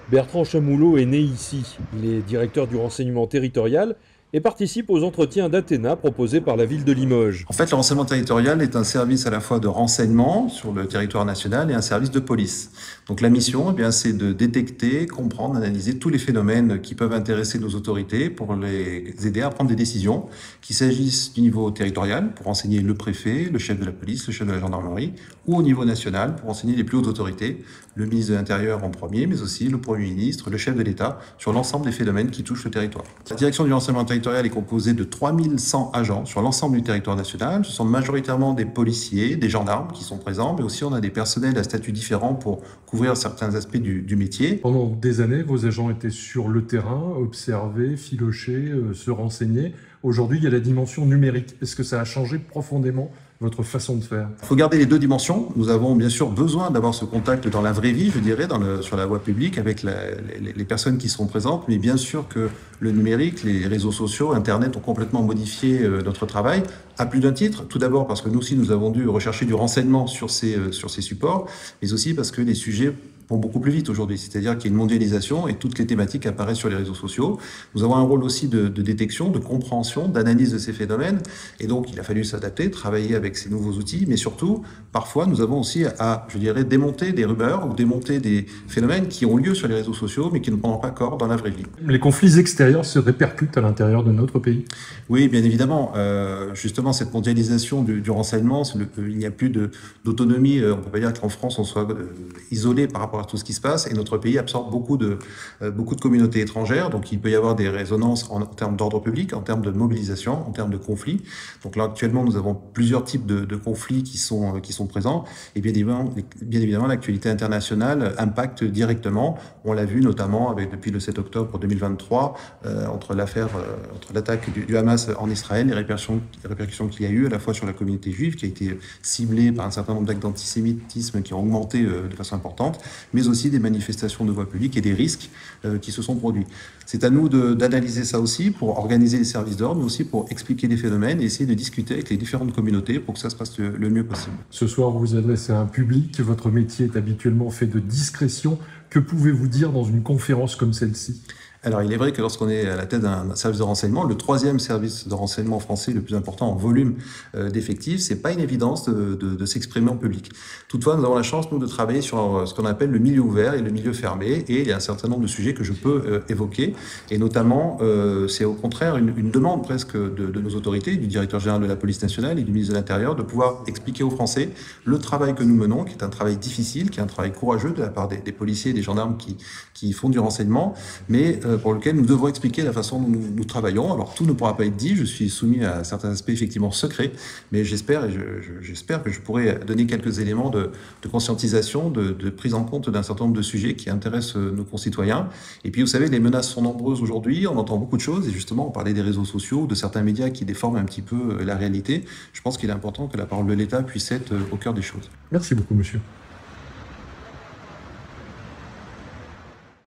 Bertrand Chamoulot est né ici. Il est directeur du renseignement territorial et participe aux entretiens d'Athéna proposés par la ville de Limoges. En fait, le renseignement territorial est un service à la fois de renseignement sur le territoire national et un service de police. Donc la mission, eh bien, c'est de détecter, comprendre, analyser tous les phénomènes qui peuvent intéresser nos autorités pour les aider à prendre des décisions, qu'il s'agisse du niveau territorial, pour renseigner le préfet, le chef de la police, le chef de la gendarmerie, ou au niveau national, pour renseigner les plus hautes autorités, le ministre de l'Intérieur en premier, mais aussi le Premier ministre, le chef de l'État, sur l'ensemble des phénomènes qui touchent le territoire. La direction du renseignement territorial est composée de 3100 agents sur l'ensemble du territoire national. Ce sont majoritairement des policiers, des gendarmes qui sont présents, mais aussi on a des personnels à statut différent pour couvrir certains aspects du métier. Pendant des années, vos agents étaient sur le terrain, observer, filocher, se renseigner. Aujourd'hui, il y a la dimension numérique. Est-ce que ça a changé profondément votre façon de faire? Il faut garder les deux dimensions. Nous avons bien sûr besoin d'avoir ce contact dans la vraie vie, je dirais, sur la voie publique avec les personnes qui sont présentes. Mais bien sûr que le numérique, les réseaux sociaux, Internet ont complètement modifié notre travail à plus d'un titre. Tout d'abord parce que nous aussi, nous avons dû rechercher du renseignement sur ces supports, mais aussi parce que les sujets vont beaucoup plus vite aujourd'hui. C'est-à-dire qu'il y a une mondialisation et toutes les thématiques apparaissent sur les réseaux sociaux. Nous avons un rôle aussi de détection, de compréhension, d'analyse de ces phénomènes. Et donc, il a fallu s'adapter, travailler avec ces nouveaux outils. Mais surtout, parfois, nous avons aussi à, je dirais, démonter des rumeurs ou démonter des phénomènes qui ont lieu sur les réseaux sociaux, mais qui ne prennent pas corps dans la vraie vie. Les conflits extérieurs se répercutent à l'intérieur de notre pays? Oui, bien évidemment. Justement, cette mondialisation du renseignement, il n'y a plus d'autonomie. On ne peut pas dire qu'en France, on soit isolé par rapport à tout ce qui se passe. Et notre pays absorbe beaucoup de communautés étrangères. Donc, il peut y avoir des résonances en termes d'ordre public, en termes de mobilisation, en termes de conflits. Donc là, actuellement, nous avons plusieurs types de conflits qui sont présents. Et bien évidemment, l'actualité internationale impacte directement. On l'a vu notamment depuis le 7 octobre 2023, entre l'attaque du Hamas en Israël, les répercussions qu'il y a eu à la fois sur la communauté juive, qui a été ciblée par un certain nombre d'actes d'antisémitisme qui ont augmenté de façon importante, mais aussi des manifestations de voie publique et des risques qui se sont produits. C'est à nous d'analyser ça aussi pour organiser les services d'ordre, mais aussi pour expliquer les phénomènes et essayer de discuter avec les différentes communautés pour que ça se passe le mieux possible. Ce soir, vous vous adressez à un public. Votre métier est habituellement fait de discrétion. Que pouvez-vous dire dans une conférence comme celle-ci? Alors, il est vrai que lorsqu'on est à la tête d'un service de renseignement, le troisième service de renseignement français le plus important en volume d'effectifs, c'est pas une évidence de s'exprimer en public. Toutefois, nous avons la chance, nous, de travailler sur ce qu'on appelle le milieu ouvert et le milieu fermé, et il y a un certain nombre de sujets que je peux évoquer, et notamment, c'est au contraire une demande presque de nos autorités, du directeur général de la police nationale et du ministre de l'Intérieur, de pouvoir expliquer aux Français le travail que nous menons, qui est un travail difficile, qui est un travail courageux de la part des policiers et des gendarmes qui font du renseignement, mais pour lequel nous devons expliquer la façon dont nous travaillons. Alors tout ne pourra pas être dit, je suis soumis à certains aspects effectivement secrets, mais j'espère que je pourrai donner quelques éléments de conscientisation, de prise en compte d'un certain nombre de sujets qui intéressent nos concitoyens. Et puis vous savez, les menaces sont nombreuses aujourd'hui, on entend beaucoup de choses, et justement on parlait des réseaux sociaux, de certains médias qui déforment un petit peu la réalité. Je pense qu'il est important que la parole de l'État puisse être au cœur des choses. Merci beaucoup, monsieur.